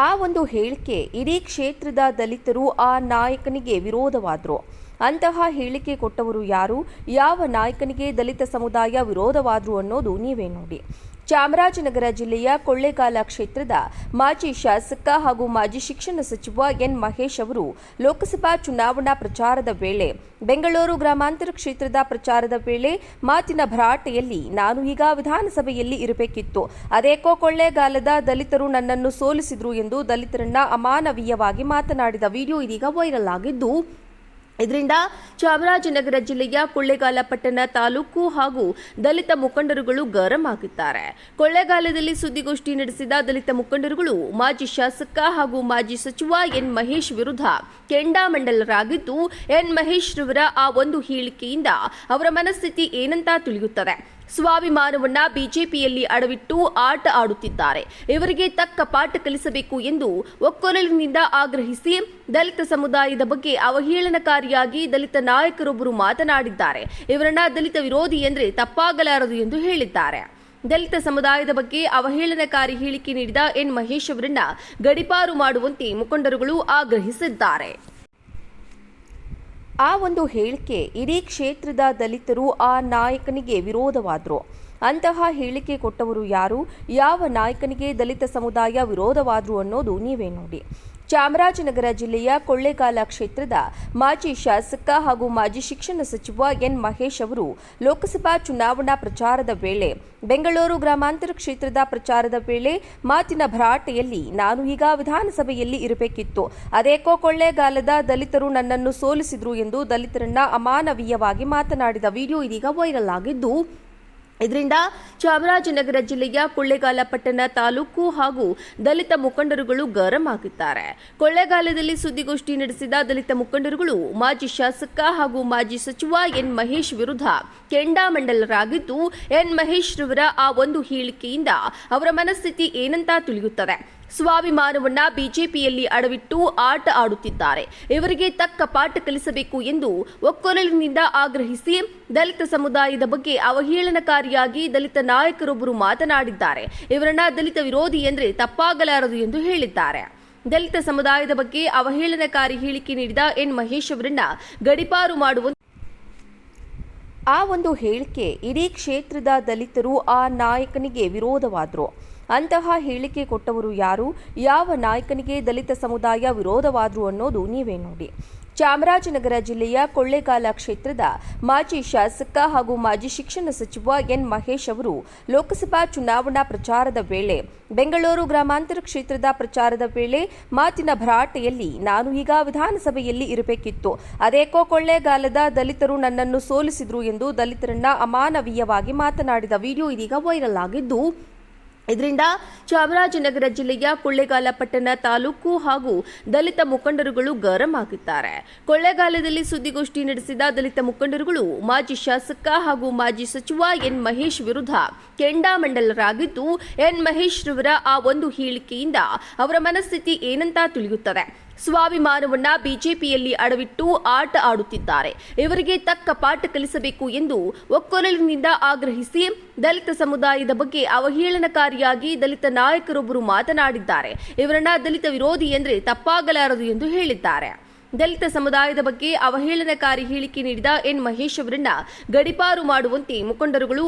ಆ ಒಂದು ಹೇಳಿಕೆ ಇಡೀ ಕ್ಷೇತ್ರದ ದಲಿತರು ಆ ನಾಯಕನಿಗೆ ವಿರೋಧವಾದರು. ಅಂತಹ ಹೇಳಿಕೆ ಕೊಟ್ಟವರು ಯಾರು, ಯಾವ ನಾಯಕನಿಗೆ ದಲಿತ ಸಮುದಾಯ ವಿರೋಧವಾದರು ಅನ್ನೋದು ನೀವೇ ನೋಡಿ. ಚಾಮರಾಜನಗರ ಜಿಲ್ಲೆಯ ಕೊಳ್ಳೇಗಾಲ ಕ್ಷೇತ್ರದ ಮಾಜಿ ಶಾಸಕ ಹಾಗೂ ಮಾಜಿ ಶಿಕ್ಷಣ ಸಚಿವ ಎನ್ ಮಹೇಶ್ ಅವರು ಲೋಕಸಭಾ ಚುನಾವಣಾ ಪ್ರಚಾರದ ವೇಳೆ ಬೆಂಗಳೂರು ಗ್ರಾಮಾಂತರ ಕ್ಷೇತ್ರದ ಪ್ರಚಾರದ ವೇಳೆ ಮಾತಿನ ಭರಾಟೆಯಲ್ಲಿ ನಾನು ಈಗ ವಿಧಾನಸಭೆಯಲ್ಲಿ ಇರಬೇಕಿತ್ತು, ಅದೇಕೋ ಕೊಳ್ಳೇಗಾಲದ ದಲಿತರು ನನ್ನನ್ನು ಸೋಲಿಸಿದ್ರು ಎಂದು ದಲಿತರನ್ನ ಅಮಾನವೀಯವಾಗಿ ಮಾತನಾಡಿದ ವಿಡಿಯೋ ಇದೀಗ ವೈರಲ್ ಆಗಿದ್ದು, ಇದರಿಂದ ಚಾಮರಾಜನಗರ ಜಿಲ್ಲೆಯ ಕೊಳ್ಳೇಗಾಲ ಪಟ್ಟಣ ತಾಲೂಕು ಹಾಗೂ ದಲಿತ ಮುಖಂಡರುಗಳು ಗರಂ ಆಗಿದ್ದಾರೆ. ಕೊಳ್ಳೇಗಾಲದಲ್ಲಿ ಸುದ್ದಿಗೋಷ್ಠಿ ನಡೆಸಿದ ದಲಿತ ಮುಖಂಡರುಗಳು ಮಾಜಿ ಶಾಸಕ ಹಾಗೂ ಮಾಜಿ ಸಚಿವ ಎನ್ ಮಹೇಶ್ ವಿರುದ್ಧ ಕೆಂಡಾಮಂಡಲರಾಗಿದ್ದು, ಎನ್ ಮಹೇಶ್ ರವರ ಆ ಒಂದು ಹೇಳಿಕೆಯಿಂದ ಅವರ ಮನಸ್ಥಿತಿ ಏನಂತ ತಿಳಿಯುತ್ತದೆ. ಸ್ವಾಭಿಮಾನವನ್ನ ಬಿಜೆಪಿಯಲ್ಲಿ ಅಡವಿಟ್ಟು ಆಟ ಆಡುತ್ತಿದ್ದಾರೆ, ಇವರಿಗೆ ತಕ್ಕ ಪಾಠ ಕಲಿಸಬೇಕು ಎಂದು ಒಕ್ಕೊರಲಿನಿಂದ ಆಗ್ರಹಿಸಿ ದಲಿತ ಸಮುದಾಯದ ಬಗ್ಗೆ ಅವಹೇಳನಕಾರಿಯಾಗಿ ದಲಿತ ನಾಯಕರೊಬ್ಬರು ಮಾತನಾಡಿದ್ದಾರೆ. ಇವರನ್ನ ದಲಿತ ವಿರೋಧಿ ಎಂದರೆ ತಪ್ಪಾಗಲಾರದು ಎಂದು ಹೇಳಿದ್ದಾರೆ. ದಲಿತ ಸಮುದಾಯದ ಬಗ್ಗೆ ಅವಹೇಳನಕಾರಿ ಹೇಳಿಕೆ ನೀಡಿದ ಎನ್ ಮಹೇಶ್ ಅವರನ್ನ ಗಡೀಪಾರು ಮಾಡುವಂತೆ ಮುಖಂಡರುಗಳು ಆಗ್ರಹಿಸಿದ್ದಾರೆ. ಆ ಒಂದು ಹೇಳಿಕೆ ಇಡೀ ಕ್ಷೇತ್ರದ ದಲಿತರು ಆ ನಾಯಕನಿಗೆ ವಿರೋಧವಾದರು. ಅಂತಹ ಹೇಳಿಕೆ ಕೊಟ್ಟವರು ಯಾರು, ಯಾವ ನಾಯಕನಿಗೆ ದಲಿತ ಸಮುದಾಯ ವಿರೋಧವಾದರು ಅನ್ನೋದು ನೀವೇ ನೋಡಿ. ಚಾಮರಾಜನಗರ ಜಿಲ್ಲೆಯ ಕೊಳ್ಳೇಗಾಲ ಕ್ಷೇತ್ರದ ಮಾಜಿ ಶಾಸಕ ಹಾಗೂ ಮಾಜಿ ಶಿಕ್ಷಣ ಸಚಿವ ಎನ್ ಮಹೇಶ್ ಅವರು ಲೋಕಸಭಾ ಚುನಾವಣಾ ಪ್ರಚಾರದ ವೇಳೆ ಬೆಂಗಳೂರು ಗ್ರಾಮಾಂತರ ಕ್ಷೇತ್ರದ ಪ್ರಚಾರದ ವೇಳೆ ಮಾತಿನ ಭರಾಟೆಯಲ್ಲಿ ನಾನು ಈಗ ವಿಧಾನಸಭೆಯಲ್ಲಿ ಇರಬೇಕಿತ್ತು, ಅದೇಕೋ ಕೊಳ್ಳೇಗಾಲದ ದಲಿತರು ನನ್ನನ್ನು ಸೋಲಿಸಿದ್ರು ಎಂದು ದಲಿತರನ್ನ ಅಮಾನವೀಯವಾಗಿ ಮಾತನಾಡಿದ ವಿಡಿಯೋ ಇದೀಗ ವೈರಲ್ ಆಗಿದ್ದು, ಇದರಿಂದ ಚಾಮರಾಜನಗರ ಜಿಲ್ಲೆಯ ಕೊಳ್ಳೇಗಾಲ ಪಟ್ಟಣ ತಾಲೂಕು ಹಾಗೂ ದಲಿತ ಮುಖಂಡರುಗಳು ಗರಂ ಆಗಿದ್ದಾರೆ. ಕೊಳ್ಳೇಗಾಲದಲ್ಲಿ ಸುದ್ದಿಗೋಷ್ಠಿ ನಡೆಸಿದ ದಲಿತ ಮುಖಂಡರುಗಳು ಮಾಜಿ ಶಾಸಕ ಹಾಗೂ ಮಾಜಿ ಸಚಿವ ಎನ್ ಮಹೇಶ್ ವಿರುದ್ಧ ಕೆಂಡಾಮಂಡಲರಾಗಿದ್ದು, ಎನ್ ಮಹೇಶ್ ರವರ ಆ ಒಂದು ಹೇಳಿಕೆಯಿಂದ ಅವರ ಮನಸ್ಥಿತಿ ಏನಂತ ತಿಳಿಯುತ್ತದೆ. ಸ್ವಾಭಿಮಾನವನ್ನ ಬಿಜೆಪಿಯಲ್ಲಿ ಅಡವಿಟ್ಟು ಆಟ ಆಡುತ್ತಿದ್ದಾರೆ, ಇವರಿಗೆ ತಕ್ಕ ಪಾಠ ಕಲಿಸಬೇಕು ಎಂದು ಒಕ್ಕೊರಲಿನಿಂದ ಆಗ್ರಹಿಸಿ ದಲಿತ ಸಮುದಾಯದ ಬಗ್ಗೆ ಅವಹೇಳನಕಾರಿಯಾಗಿ ದಲಿತ ನಾಯಕರೊಬ್ಬರು ಮಾತನಾಡಿದ್ದಾರೆ. ಇವರನ್ನ ದಲಿತ ವಿರೋಧಿ ಎಂದರೆ ತಪ್ಪಾಗಲಾರದು ಎಂದು ಹೇಳಿದ್ದಾರೆ. ದಲಿತ ಸಮುದಾಯದ ಬಗ್ಗೆ ಅವಹೇಳನಕಾರಿ ಹೇಳಿಕೆ ನೀಡಿದ ಎನ್ ಮಹೇಶ್ ಅವರನ್ನ ಗಡೀಪಾರು ಮಾಡುವಂತೆ ಆ ಒಂದು ಹೇಳಿಕೆ ಇಡೀ ಕ್ಷೇತ್ರದ ದಲಿತರು ಆ ನಾಯಕನಿಗೆ ವಿರೋಧವಾದರು. ಅಂತಹ ಹೇಳಿಕೆ ಕೊಟ್ಟವರು ಯಾರು, ಯಾವ ನಾಯಕನಿಗೆ ದಲಿತ ಸಮುದಾಯ ವಿರೋಧವಾದರು ಅನ್ನೋದು ನೀವೇ ನೋಡಿ. ಚಾಮರಾಜನಗರ ಜಿಲ್ಲೆಯ ಕೊಳ್ಳೇಗಾಲ ಕ್ಷೇತ್ರದ ಮಾಜಿ ಶಾಸಕ ಹಾಗೂ ಮಾಜಿ ಶಿಕ್ಷಣ ಸಚಿವ ಎನ್ ಮಹೇಶ್ ಅವರು ಲೋಕಸಭಾ ಚುನಾವಣಾ ಪ್ರಚಾರದ ವೇಳೆ ಬೆಂಗಳೂರು ಗ್ರಾಮಾಂತರ ಕ್ಷೇತ್ರದ ಪ್ರಚಾರದ ವೇಳೆ ಮಾತಿನ ಭರಾಟೆಯಲ್ಲಿ ನಾನು ಈಗ ವಿಧಾನಸಭೆಯಲ್ಲಿ ಇರಬೇಕಿತ್ತು, ಅದೇಕೋ ಕೊಳ್ಳೇಗಾಲದ ದಲಿತರು ನನ್ನನ್ನು ಸೋಲಿಸಿದ್ರು ಎಂದು ದಲಿತರನ್ನ ಅಮಾನವೀಯವಾಗಿ ಮಾತನಾಡಿದ ವಿಡಿಯೋ ಇದೀಗ ವೈರಲ್ ಆಗಿದ್ದು, ಇದರಿಂದ ಚಾಮರಾಜನಗರ ಜಿಲ್ಲೆಯ ಕೊಳ್ಳೇಗಾಲ ಪಟ್ಟಣ ತಾಲೂಕು ಹಾಗೂ ದಲಿತ ಮುಖಂಡರುಗಳು ಗರಂ ಆಗಿದ್ದಾರೆ. ಕೊಳ್ಳೇಗಾಲದಲ್ಲಿ ಸುದ್ದಿಗೋಷ್ಠಿ ನಡೆಸಿದ ದಲಿತ ಮುಖಂಡರುಗಳು ಮಾಜಿ ಶಾಸಕ ಹಾಗೂ ಮಾಜಿ ಸಚಿವ ಎನ್ ಮಹೇಶ್ ವಿರುದ್ಧ ಕೆಂಡಾಮಂಡಲರಾಗಿದ್ದು, ಎನ್ ಮಹೇಶ್ ರವರ ಆ ಒಂದು ಹೇಳಿಕೆಯಿಂದ ಅವರ ಮನಸ್ಥಿತಿ ಏನಂತ ತಿಳಿಯುತ್ತದೆ. ಸ್ವಾಭಿಮಾನವನ್ನ ಬಿಜೆಪಿಯಲ್ಲಿ ಅಡವಿಟ್ಟು ಆಟ ಆಡುತ್ತಿದ್ದಾರೆ, ಇವರಿಗೆ ತಕ್ಕ ಪಾಠ ಕಲಿಸಬೇಕು ಎಂದು ಒಕ್ಕೊರಲಿನಿಂದ ಆಗ್ರಹಿಸಿ ದಲಿತ ಸಮುದಾಯದ ಬಗ್ಗೆ ಅವಹೇಳನಕಾರಿಯಾಗಿ ದಲಿತ ನಾಯಕರೊಬ್ಬರು ಮಾತನಾಡಿದ್ದಾರೆ. ಇವರನ್ನ ದಲಿತ ವಿರೋಧಿ ಎಂದರೆ ತಪ್ಪಾಗಲಾರದು ಎಂದು ಹೇಳಿದ್ದಾರೆ. ದಲಿತ ಸಮುದಾಯದ ಬಗ್ಗೆ ಅವಹೇಳನಕಾರಿ ಹೇಳಿಕೆ ನೀಡಿದ ಎನ್ ಮಹೇಶ್ ಅವರನ್ನ ಗಡೀಪಾರು ಮಾಡುವಂತೆ ಮುಖಂಡರುಗಳು